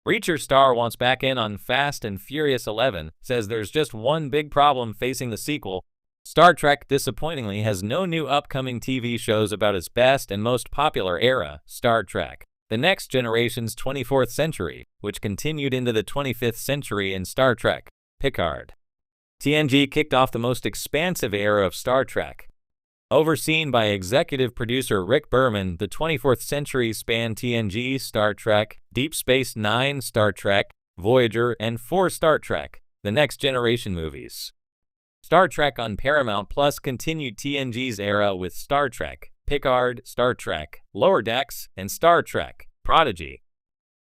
Reacher star wants back in on Fast and Furious 11, says there's just one big problem facing the sequel. Star Trek, disappointingly, has no new upcoming TV shows about its best and most popular era, Star Trek, the next generation's 24th century, which continued into the 25th century in Star Trek, Picard. TNG kicked off the most expansive era of Star Trek. Overseen by executive producer Rick Berman, the 24th century spanned TNG, Star Trek, Deep Space Nine, Star Trek, Voyager, and 4 Star Trek, The Next Generation movies. Star Trek on Paramount Plus continued TNG's era with Star Trek, Picard, Star Trek, Lower Decks, and Star Trek, Prodigy.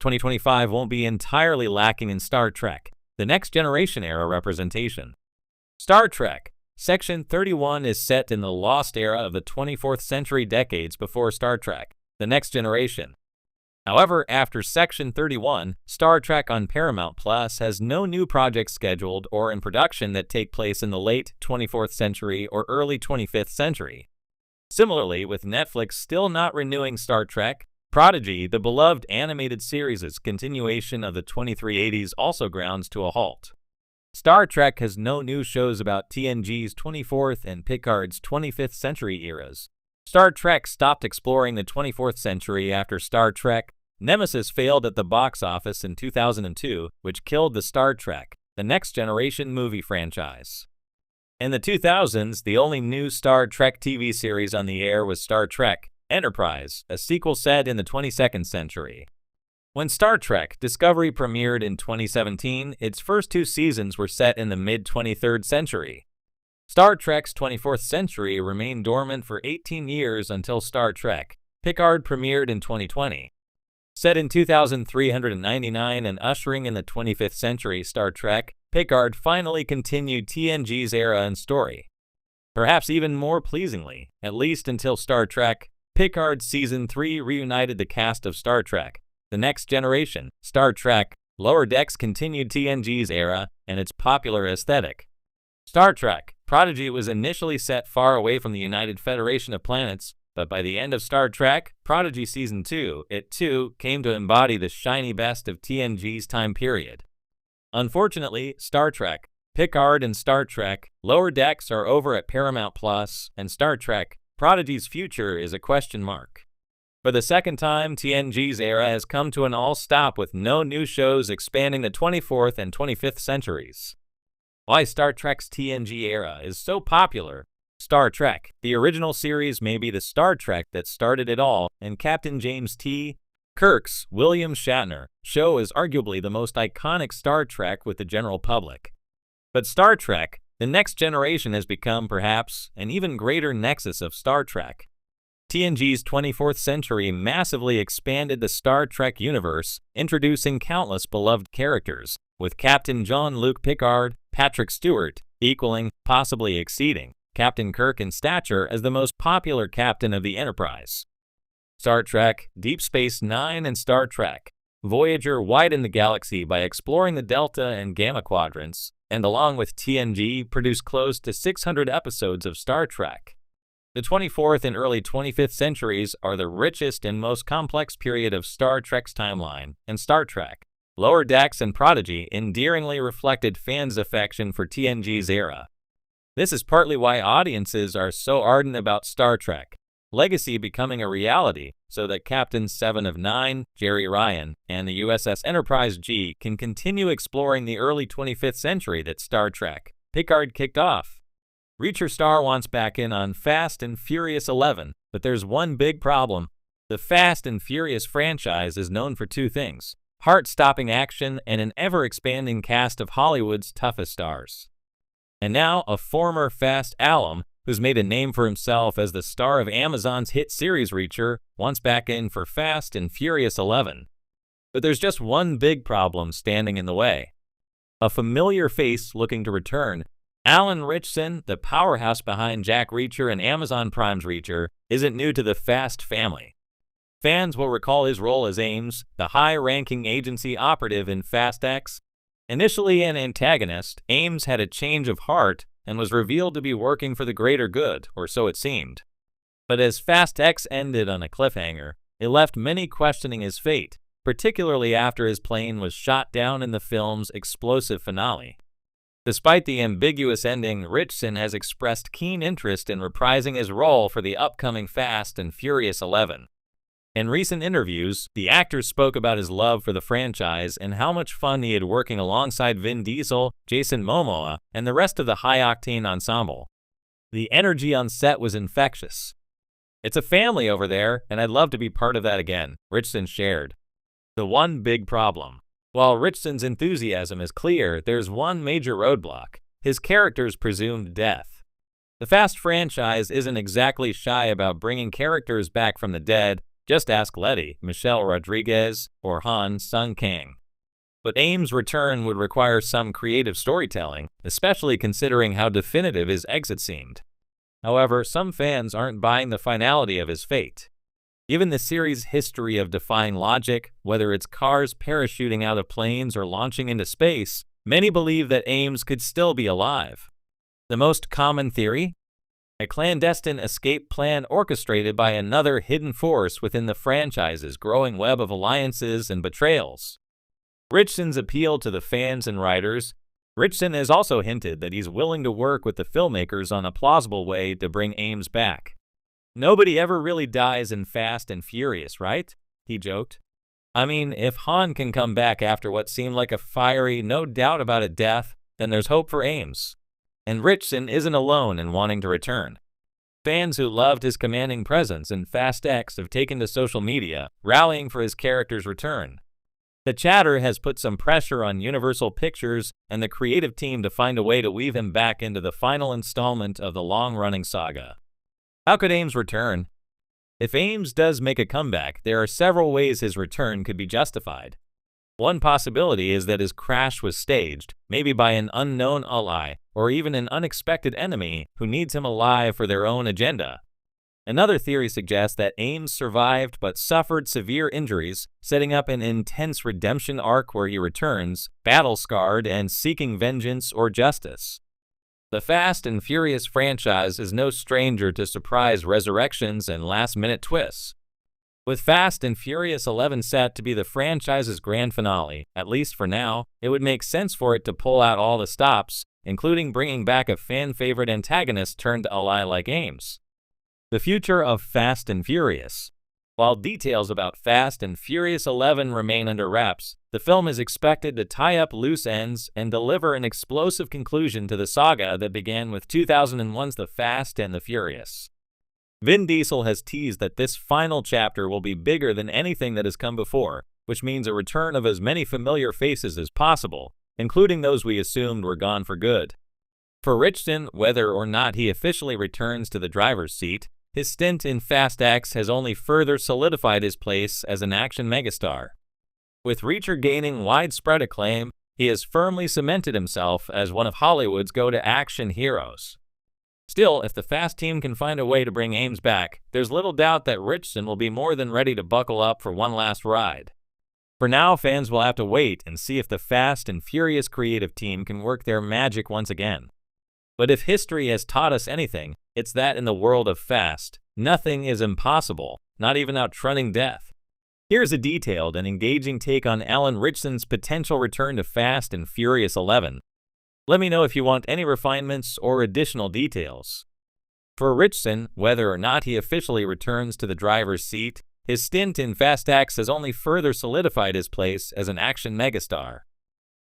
2025 won't be entirely lacking in Star Trek, The Next Generation era representation. Star Trek Section 31 is set in the lost era of the 24th century, decades before Star Trek, The Next Generation. However, after Section 31, Star Trek on Paramount Plus has no new projects scheduled or in production that take place in the late 24th century or early 25th century. Similarly, with Netflix still not renewing Star Trek, Prodigy, the beloved animated series' continuation of the 2380s, also grounds to a halt. Star Trek has no new shows about TNG's 24th and Picard's 25th century eras. Star Trek stopped exploring the 24th century after Star Trek Nemesis failed at the box office in 2002, which killed the Star Trek The Next Generation movie franchise. In the 2000s, the only new Star Trek TV series on the air was Star Trek Enterprise, a sequel set in the 22nd century. When Star Trek Discovery premiered in 2017, its first 2 seasons were set in the mid-23rd century. Star Trek's 24th century remained dormant for 18 years until Star Trek Picard premiered in 2020. Set in 2399 and ushering in the 25th century, Star Trek Picard finally continued TNG's era and story. Perhaps even more pleasingly, at least until Star Trek Picard Season 3 reunited the cast of Star Trek The Next Generation. Star Trek Lower Decks continued TNG's era and its popular aesthetic. Star Trek Prodigy was initially set far away from the United Federation of Planets, but by the end of Star Trek Prodigy Season 2, it too came to embody the shiny best of TNG's time period. Unfortunately, Star Trek Picard and Star Trek Lower Decks are over at Paramount Plus, and Star Trek Prodigy's future is a question mark. For the second time, TNG's era has come to an all-stop with no new shows expanding the 24th and 25th centuries. Why Star Trek's TNG era is so popular? Star Trek, the original series, may be the Star Trek that started it all, and Captain James T. Kirk's William Shatner show is arguably the most iconic Star Trek with the general public. But Star Trek The Next Generation has become, perhaps, an even greater nexus of Star Trek. TNG's 24th century massively expanded the Star Trek universe, introducing countless beloved characters, with Captain Jean-Luc Picard, Patrick Stewart, equaling, possibly exceeding, Captain Kirk in stature as the most popular captain of the Enterprise. Star Trek Deep Space Nine and Star Trek Voyager widened the galaxy by exploring the Delta and Gamma quadrants, and along with TNG, produced close to 600 episodes of Star Trek. The 24th and early 25th centuries are the richest and most complex period of Star Trek's timeline, and Star Trek Lower Decks and Prodigy endearingly reflected fans' affection for TNG's era. This is partly why audiences are so ardent about Star Trek Legacy becoming a reality, so that Captain 7 of 9, Jerry Ryan, and the USS Enterprise G can continue exploring the early 25th century that Star Trek Picard kicked off. Reacher star wants back in on Fast and Furious 11, but there's one big problem. The Fast and Furious franchise is known for 2 things: heart-stopping action and an ever-expanding cast of Hollywood's toughest stars. And now, a former Fast alum, who's made a name for himself as the star of Amazon's hit series Reacher, wants back in for Fast and Furious 11. But there's just one big problem standing in the way. A familiar face looking to return. Alan Ritchson, the powerhouse behind Jack Reacher and Amazon Prime's Reacher, isn't new to the Fast family. Fans will recall his role as Ames, the high-ranking agency operative in Fast X. Initially an antagonist, Ames had a change of heart and was revealed to be working for the greater good, or so it seemed. But as Fast X ended on a cliffhanger, it left many questioning his fate. particularly after his plane was shot down in the film's explosive finale. Despite the ambiguous ending, Ritchson has expressed keen interest in reprising his role for the upcoming Fast and Furious 11. In recent interviews, the actor spoke about his love for the franchise and how much fun he had working alongside Vin Diesel, Jason Momoa, and the rest of the high-octane ensemble. The energy on set was infectious. "It's a family over there, and I'd love to be part of that again," Ritchson shared. The one big problem. While Ritchson's enthusiasm is clear, there's one major roadblock: his character's presumed death. The Fast franchise isn't exactly shy about bringing characters back from the dead. Just ask Letty, Michelle Rodriguez, or Han Sung-kang. But Ames' return would require some creative storytelling, especially considering how definitive his exit seemed. However, some fans aren't buying the finality of his fate. Given the series' history of defying logic, whether it's cars parachuting out of planes or launching into space, many believe that Ames could still be alive. The most common theory? A clandestine escape plan orchestrated by another hidden force within the franchise's growing web of alliances and betrayals. Ritchson's appeal to the fans and writers. Ritchson has also hinted that he's willing to work with the filmmakers on a plausible way to bring Ames back. "Nobody ever really dies in Fast and Furious, right?" he joked. "I mean, if Han can come back after what seemed like a fiery, no doubt about it death, then there's hope for Ames." And Ritchson isn't alone in wanting to return. Fans who loved his commanding presence in Fast X have taken to social media, rallying for his character's return. The chatter has put some pressure on Universal Pictures and the creative team to find a way to weave him back into the final installment of the long-running saga. How could Ames return? If Ames does make a comeback, there are several ways his return could be justified. One possibility is that his crash was staged, maybe by an unknown ally, or even an unexpected enemy who needs him alive for their own agenda. Another theory suggests that Ames survived but suffered severe injuries, setting up an intense redemption arc where he returns, battle-scarred and seeking vengeance or justice. The Fast and Furious franchise is no stranger to surprise resurrections and last-minute twists. With Fast and Furious 11 set to be the franchise's grand finale, at least for now, it would make sense for it to pull out all the stops, including bringing back a fan-favorite antagonist turned ally like Ames. The future of Fast and Furious. While details about Fast and Furious 11 remain under wraps, the film is expected to tie up loose ends and deliver an explosive conclusion to the saga that began with 2001's The Fast and the Furious. Vin Diesel has teased that this final chapter will be bigger than anything that has come before, which means a return of as many familiar faces as possible, including those we assumed were gone for good. For Ritchson, whether or not he officially returns to the driver's seat, his stint in Fast X has only further solidified his place as an action megastar. With Reacher gaining widespread acclaim, he has firmly cemented himself as one of Hollywood's go-to-action heroes. Still, if the Fast team can find a way to bring Ames back, there's little doubt that Ritchson will be more than ready to buckle up for one last ride. For now, fans will have to wait and see if the Fast and Furious creative team can work their magic once again. But if history has taught us anything, it's that in the world of Fast, nothing is impossible, not even outrunning death. Here's a detailed and engaging take on Alan Ritchson's potential return to Fast and Furious 11. Let me know if you want any refinements or additional details. For Ritchson, whether or not he officially returns to the driver's seat, his stint in Fast X has only further solidified his place as an action megastar.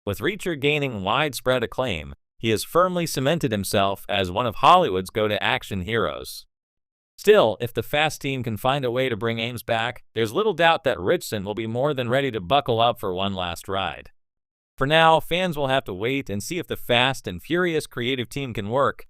With Reacher gaining widespread acclaim, he has firmly cemented himself as one of Hollywood's go-to-action heroes. Still, if the Fast team can find a way to bring Ames back, there's little doubt that Ritchson will be more than ready to buckle up for one last ride. For now, fans will have to wait and see if the Fast and Furious creative team can work